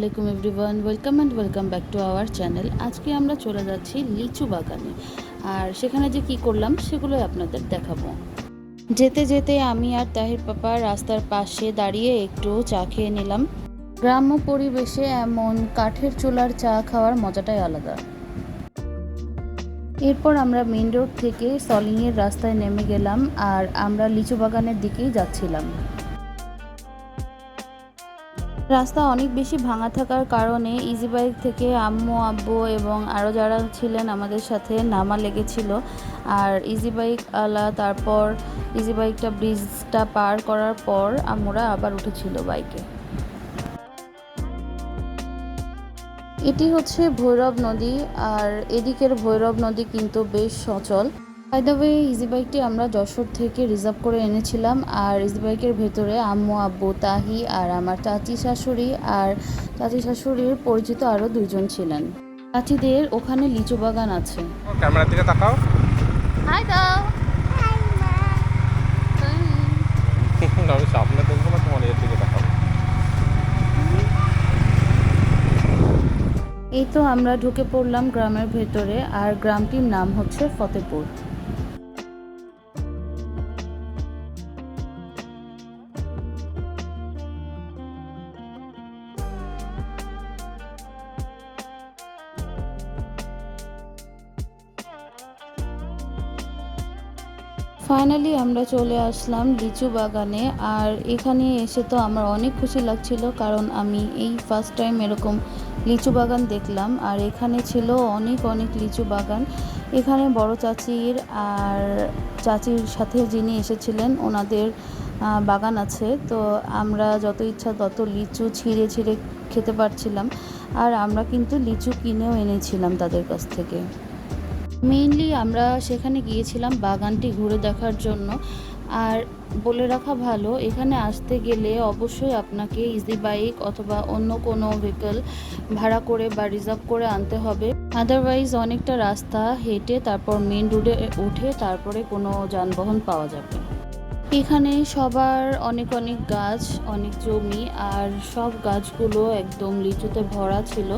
আলাইকুম everyone, welcome back to our channel. আজকে আমরা চলে যাচ্ছি লিচু বাগানে, আর সেখানে যে কি করলাম সেগুলোই আপনাদের দেখাবো। যেতে যেতে আমি আর তাহির পাপা রাস্তার পাশে দাঁড়িয়ে একটু চা খেয়ে নিলাম। গ্রাম্য পরিবেশে এমন কাঠের চুলার চা খাওয়ার মজাটাই আলাদা। এরপর আমরা মেইন রোড থেকে সলিংয়ের রাস্তায় নেমে গেলাম, আর আমরা লিচু বাগানের দিকেই যাচ্ছিলাম। রাস্তা অনেক বেশি ভাঙা থাকার কারণে ইজি বাইক থেকে আম্মু আব্বু এবং আরও যারা ছিলেন আমাদের সাথে নামা লেগেছিল। আর ইজি বাইক আলা তারপর ইজি বাইকটা ব্রিজটা পার করার পর আমরা আবার উঠেছিল বাইকে। এটি হচ্ছে ভৈরব নদী, আর এদিকের ভৈরব নদী কিন্তু বেশ সচল। বাই দ্য ওয়ে, ইজি বাইকটি আমরা যশোর থেকে রিজার্ভ করে এনেছিলাম। আর ইজি বাইকের ভেতরে আম্মু আব্বু তাহি আর আমার চাচি শাশুড়ি আর চাচি শাশুড়ির পরিচিত আরও দুইজন ছিলেন। চাচিদের ওখানে লিচু বাগান আছে। ক্যামেরার দিকে তাকাও। হাই দাও। আমি সামনে দেখবো না, তোমার এর দিকে তাকাও। এই তো আমরা ঢুকে পড়লাম গ্রামের ভেতরে, আর গ্রামটির নাম হচ্ছে ফতেপুর। ফাইনালি আমরা চলে আসলাম লিচু বাগানে, আর এখানে এসে তো আমার অনেক খুশি লাগছিল, কারণ আমি এই ফার্স্ট টাইম এরকম লিচু বাগান দেখলাম। আর এখানে ছিল অনেক অনেক লিচু বাগান। এখানে বড় চাচির আর চাচির সাথে যিনি এসেছিলেন ওনাদের বাগান আছে, তো আমরা যত ইচ্ছা তত লিচু ছিঁড়ে ছিঁড়ে খেতে পারছিলাম। আর আমরা কিন্তু লিচু কিনেও এনেছিলাম তাদের কাছ থেকে। মেইনলি আমরা সেখানে গিয়েছিলাম বাগানটি ঘুরে দেখার জন্য। আর বলে রাখা ভালো, এখানে আসতে গেলে অবশ্যই আপনাকে ইজি বাইক অথবা অন্য কোনো ভেহিকল ভাড়া করে বা রিজার্ভ করে আনতে হবে। আদারওয়াইজ অনেকটা রাস্তা হেঁটে তারপর মেইন রোডে উঠে তারপরে কোনো যানবাহন পাওয়া যাবে। এখানে সবার অনেক অনেক গাছ, অনেক জমি, আর সব গাছগুলো একদম লিচুতে ভরা ছিল।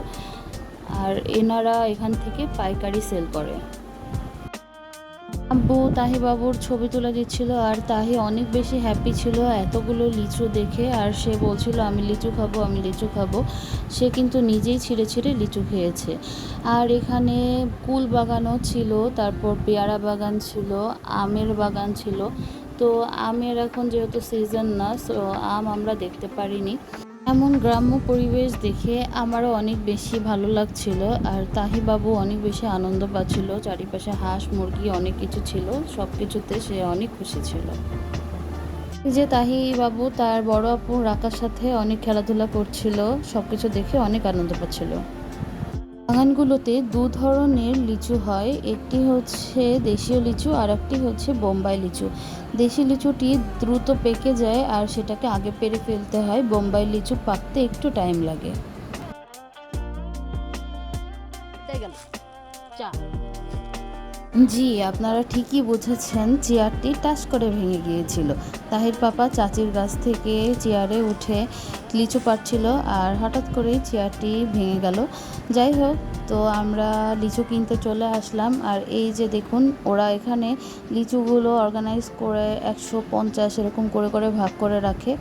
আর এনারা এখান থেকে পাইকারি সেল করে। আব্বু তাহি বাবুর ছবি তুলে দিচ্ছিল, আর তাহি অনেক বেশি হ্যাপি ছিল এতগুলো লিচু দেখে। আর সে বলছিল আমি লিচু খাবো, আমি লিচু খাবো। সে কিন্তু নিজেই ছিঁড়ে ছিঁড়ে লিচু খেয়েছে। আর এখানে কুল বাগানও ছিল, তারপর পেয়ারা বাগান ছিল, আমের বাগান ছিল। তো আমের এখন যেহেতু সিজন না, সো আম আমরা দেখতে পারিনি। এমন গ্রাম্য পরিবেশ দেখে আমারও অনেক বেশি ভালো লাগছিল, আর তাহি বাবু অনেক বেশি আনন্দ পাচ্ছিল। চারিপাশে হাঁস মুরগি অনেক কিছু ছিল, সব কিছুতে সে অনেক খুশি ছিল। যে তাহি বাবু তার বড় আপু রাকার সাথে অনেক খেলাধুলা করছিল, সব কিছু দেখে অনেক আনন্দ পাচ্ছিল। বাগানগুলোতে দু ধরনের লিচু হয়, একটি হচ্ছে দেশীয় লিচু আর একটি হচ্ছে বোম্বাই লিচু। দেশি লিচুটি দ্রুত পেকে যায়, আর সেটাকে আগে পেরে ফেলতে হয়। বোম্বাই লিচু পাকতে একটু টাইম লাগে। জি, আপনারা ঠিকই বুঝেছেন, চেয়ারটি টাচ করে ভেঙে গিয়েছিল। তাহির পাপা চাচির গাছ থেকে চেয়ারে উঠে লিচু পাড়ছিল, আর হঠাৎ করেই চেয়ারটি ভেঙে গেল। যাই হোক, তো আমরা লিচু কিনতে চলে আসলাম। আর এই যে দেখুন, ওরা এখানে লিচুগুলো অর্গানাইজ করে 150 এরকম করে করে ভাগ করে রাখে,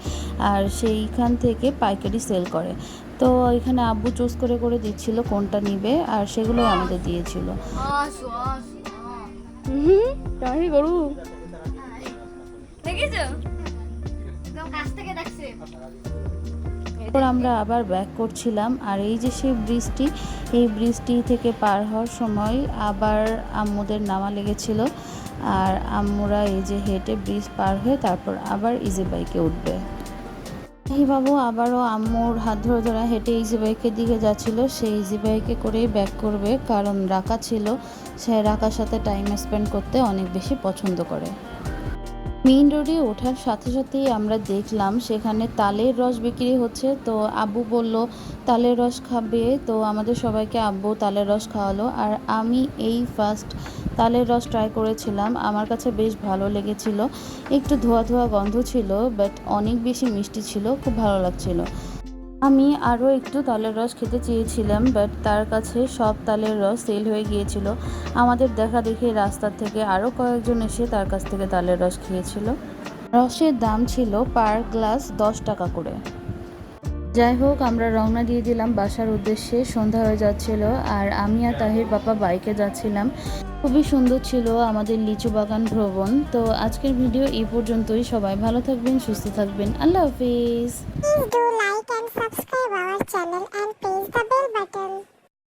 আর সেইখান থেকে পাইকারি সেল করে। তো এখানে আব্বু চুজ করে করে দিচ্ছিল কোনটা নিবে, আর সেগুলো আমাদের দিয়েছিল। তাই গরু এরপর আমরা আবার ব্যাক করছিলাম। আর এই যে সেই ব্রিজটি, এই ব্রিজটি থেকে পার হওয়ার সময় আবার আম্মুদের নামা লেগেছিল। আর আম্মুরা এই যে হেঁটে ব্রিজ পার হয়ে তারপর আবার ইজি বাইকে উঠবে। এই বাবু আবারও আম্মুর হাত ধরে ধরে হেঁটে ইজি বাইকের দিকে যাচ্ছিল। সে ইজি বাইকে করেই ব্যাক করবে, কারণ রাকা ছিল, সে রাকার সাথে টাইম স্পেন্ড করতে অনেক বেশি পছন্দ করে। মেইন রোডে ওঠার সাথে সাথেই আমরা দেখলাম সেখানে তালের রস বিক্রি হচ্ছে। তো আব্বু বলল তালের রস খাবে, তো আমাদের সবাইকে আব্বু তালের রস খাওয়ালো। আর আমি এই ফার্স্ট তালের রস ট্রাই করেছিলাম, আমার কাছে বেশ ভালো লেগেছিল। একটু ধোয়া ধোয়া গন্ধ ছিল, বাট অনেক বেশি মিষ্টি ছিল, খুব ভালো লাগছিল। আমি আরও একটু তালের রস খেতে চেয়েছিলাম, বাট তার কাছে সব তালের রস সেল হয়ে গিয়েছিল। আমাদের দেখা দেখি রাস্তার থেকে আরও কয়েকজন এসে তার কাছ থেকে তালের রস খেয়েছিল। রসের দাম ছিল পার গ্লাস 10 টাকা করে। যাই হোক, আমরা রওনা দিয়ে দিলাম বাসার উদ্দেশ্যে। সন্ধ্যা হয়ে যাচ্ছিল আর আমি আর তাহির পাপা বাইকে যাচ্ছিলাম। খুবই সুন্দর ছিল আমাদের লিচু বাগান ভ্রমণ। তো আজকের ভিডিও এই পর্যন্তই। সবাই ভালো থাকবেন, সুস্থ থাকবেন। আল্লাহ হাফিজ। Please do like and subscribe our channel and press the bell button.